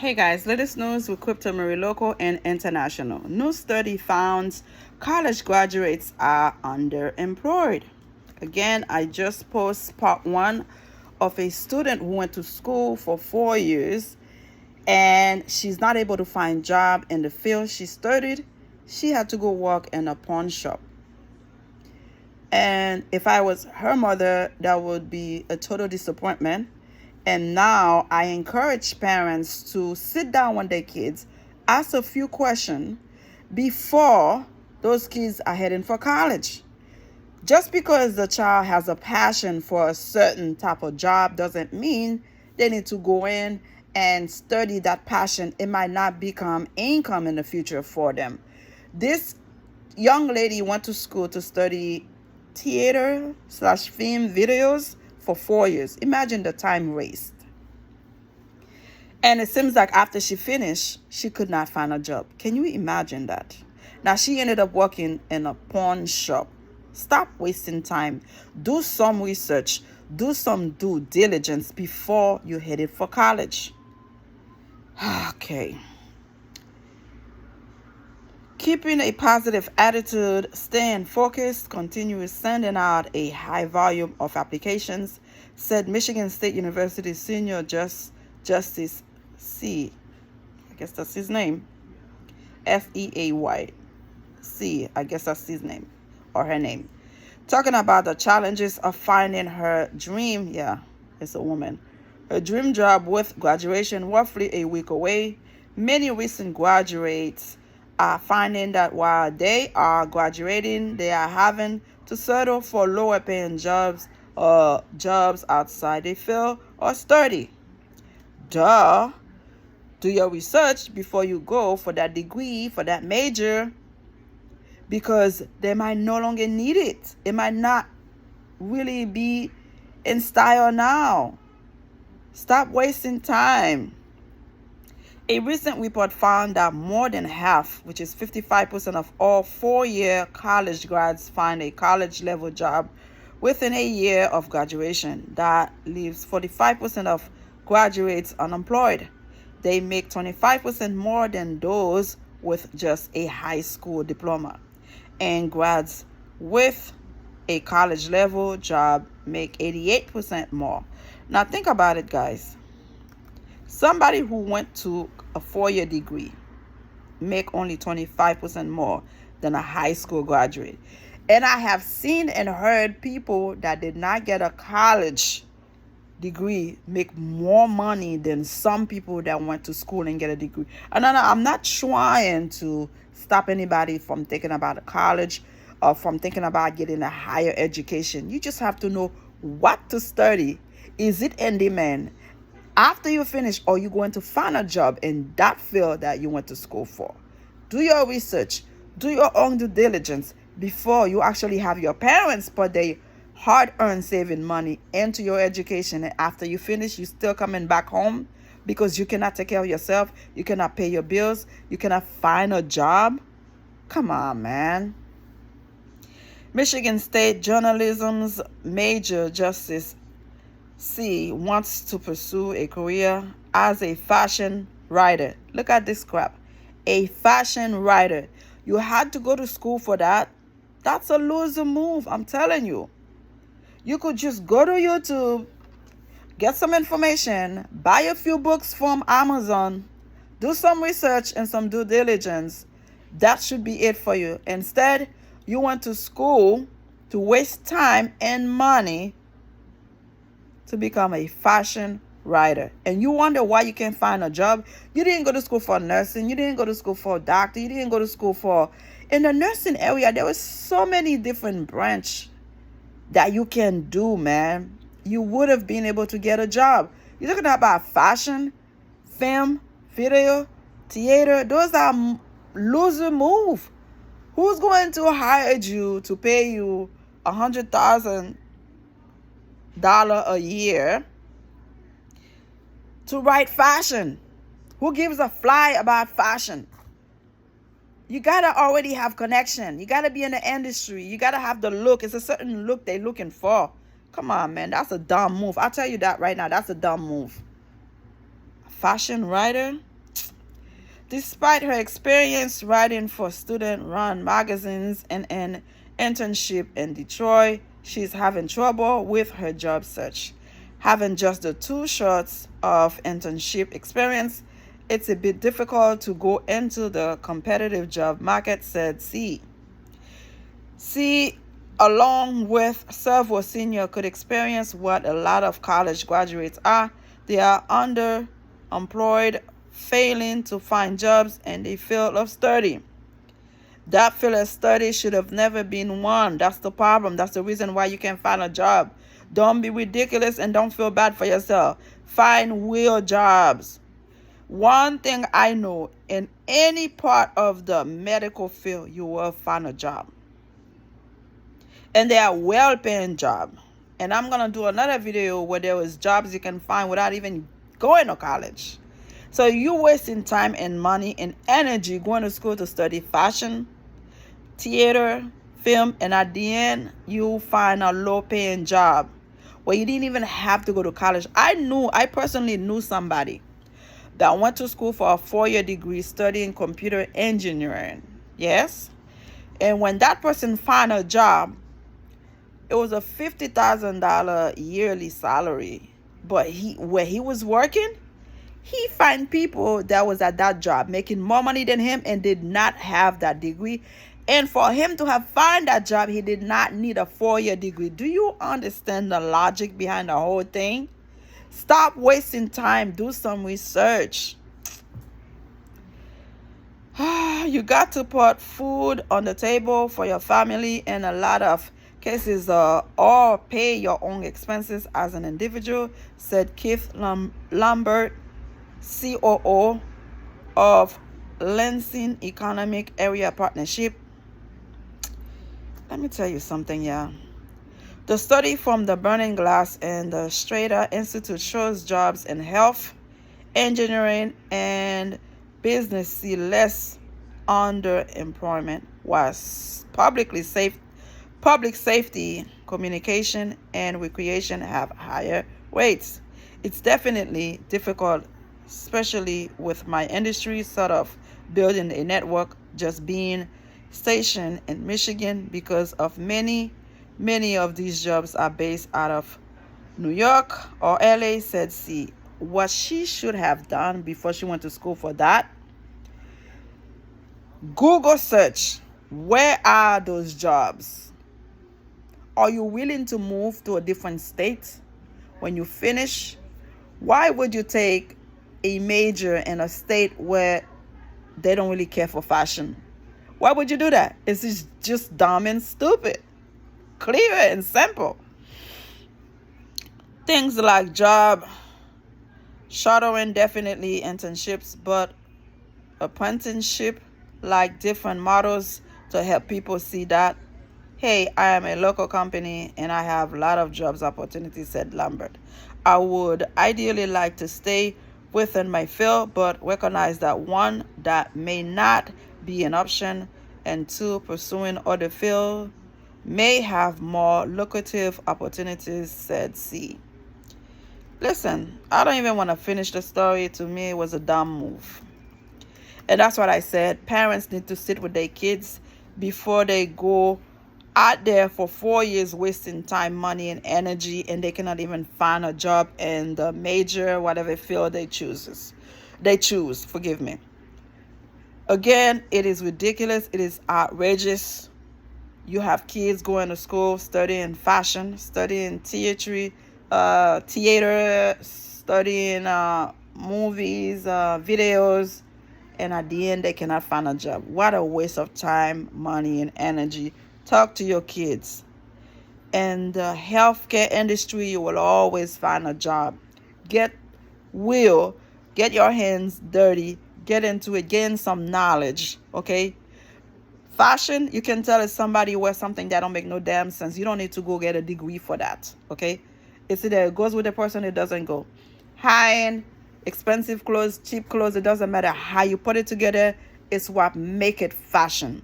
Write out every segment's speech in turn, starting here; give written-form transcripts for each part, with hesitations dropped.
Hey guys, latest news with Crypto Marie Local and International. New study found college graduates are underemployed. Again, I just post part one of a student who went to school for 4 years and she's not able to find job in the field she studied. She had to go work in a pawn shop. And if I was her mother, that would be a total disappointment. And now I encourage parents to sit down with their kids, ask a few questions before those kids are heading for college. Just because the child has a passion for a certain type of job doesn't mean they need to go in and study that passion. It might not become income in the future for them. This young lady went to school to study theater/film videos for 4 years. Imagine the time waste. And it seems like after she finished, she could not find a job. Can you imagine that? Now she ended up working in a pawn shop. Stop wasting time. Do some research. Do some due diligence before you headed for college. Okay. Keeping a positive attitude, staying focused, continue sending out a high volume of applications, said Michigan State University Senior Justice C. I guess that's his name. Feay C. I guess that's his name or her name. Talking about the challenges of finding her dream. Yeah, it's a woman. Her dream job with graduation roughly a week away. Many recent graduates are finding that while they are graduating, they are having to settle for lower paying jobs or jobs outside the field or study. Duh. Do your research before you go for that degree, for that major, because they might no longer need it. It might not really be in style now. Stop wasting time. A recent report found that more than half, which is 55% of all 4-year college grads, find a college-level job within a year of graduation. That leaves 45% of graduates unemployed. They make 25% more than those with just a high school diploma. And grads with a college-level job make 88% more. Now think about it, guys. Somebody who went to a 4-year degree make only 25% more than a high school graduate. And I have seen and heard people that did not get a college degree make more money than some people that went to school and get a degree. And I'm not trying to stop anybody from thinking about a college or from thinking about getting a higher education. You just have to know what to study. Is it in demand? After you finish, are you going to find a job in that field that you went to school for? Do your research. Do your own due diligence before you actually have your parents put their hard-earned saving money into your education. And after you finish, you still coming back home because you cannot take care of yourself. You cannot pay your bills. You cannot find a job. Come on, man. Michigan State journalism's major Justice C wants to pursue a career as a fashion writer. Look at this crap. A fashion writer. You had to go to school for that. That's a loser move, I'm telling you. You could just go to YouTube, get some information, buy a few books from Amazon, do some research and some due diligence. That should be it for you. Instead, you went to school to waste time and money to become a fashion writer. And you wonder why you can't find a job. You didn't go to school for nursing. You didn't go to school for a doctor. You didn't go to school for... In the nursing area, there was so many different branches that you can do, man. You would have been able to get a job. You're talking about fashion, film, video, theater. Those are loser move. Who's going to hire you to pay you $100,000 a year to write fashion? Who gives a fly about fashion? You gotta already have connection. You gotta be in the industry. You gotta have the look. It's a certain look they're looking for. Come on, man. That's a dumb move. I'll tell you that right now. That's a dumb move. A fashion writer? Despite her experience writing for student-run magazines and an internship in Detroit, she's having trouble with her job search. Having just the 2 shorts of internship experience, it's a bit difficult to go into the competitive job market, said C. C, along with several seniors, could experience what a lot of college graduates are. They are underemployed, failing to find jobs in the field of study. That field of study should have never been one. That's the problem. That's the reason why you can't find a job. Don't be ridiculous and don't feel bad for yourself. Find real jobs. One thing I know, in any part of the medical field, you will find a job. And they are well-paying jobs. And I'm going to do another video where there is jobs you can find without even going to college. So you're wasting time and money and energy going to school to study fashion, theater, film, and at the end, you find a low-paying job where you didn't even have to go to college. I personally knew somebody that went to school for a 4-year degree studying computer engineering. Yes. And when that person found a job, it was a $50,000 yearly salary. But where he was working, he found people that was at that job making more money than him and did not have that degree. And for him to have found that job, he did not need a 4-year degree. Do you understand the logic behind the whole thing? Stop wasting time. Do some research. You got to put food on the table for your family. In a lot of cases, or pay your own expenses as an individual, said Keith Lambert, COO of Lansing Economic Area Partnership. Let me tell you something, yeah. The study from the Burning Glass and the Strader Institute shows jobs in health, engineering, and business see less underemployment, whilst public safety, communication, and recreation have higher rates. It's definitely difficult, especially with my industry sort of building a network, just being stationed in Michigan, because of many of these jobs are based out of New York or LA, said C. What she should have done before she went to school for that, Google search, where are those jobs? Are you willing to move to a different state when you finish? Why would you take a major in a state where they don't really care for fashion? Why would you do that? It's just dumb and stupid. Clear and simple. Things like job shadowing, definitely internships, but apprenticeship, like different models to help people see that, hey, I am a local company and I have a lot of jobs opportunities, said Lambert. I would ideally like to stay within my field, but recognize that 1, that may not be an option, and 2, pursuing other fields may have more lucrative opportunities, said C. Listen, I don't even want to finish the story. To me, it was a dumb move. And that's what I said. Parents need to sit with their kids before they go out there for 4 years wasting time, money, and energy, and they cannot even find a job in the major, whatever field they choose. Forgive me. Again, it is ridiculous. It is outrageous. You have kids going to school, studying fashion, studying theater, studying movies, videos, and at the end, they cannot find a job. What a waste of time, money, and energy. Talk to your kids. In the healthcare industry, you will always find a job. Get your hands dirty, get into it, gain some knowledge, okay? Fashion, you can tell if somebody wears something that don't make no damn sense. You don't need to go get a degree for that, okay? It's either it goes with the person, it doesn't go. High-end, expensive clothes, cheap clothes, it doesn't matter how you put it together. It's what make it fashion.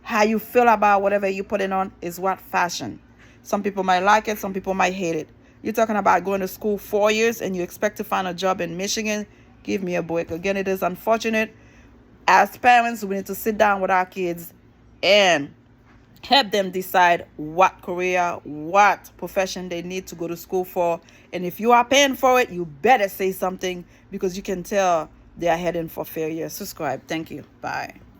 How you feel about whatever you put it on is what fashion. Some people might like it, some people might hate it. You're talking about going to school 4 years and you expect to find a job in Michigan. Give me a break. Again, it is unfortunate. As parents, we need to sit down with our kids and help them decide what career, what profession they need to go to school for. And if you are paying for it, you better say something, because you can tell they are heading for failure. Subscribe. Thank you. Bye.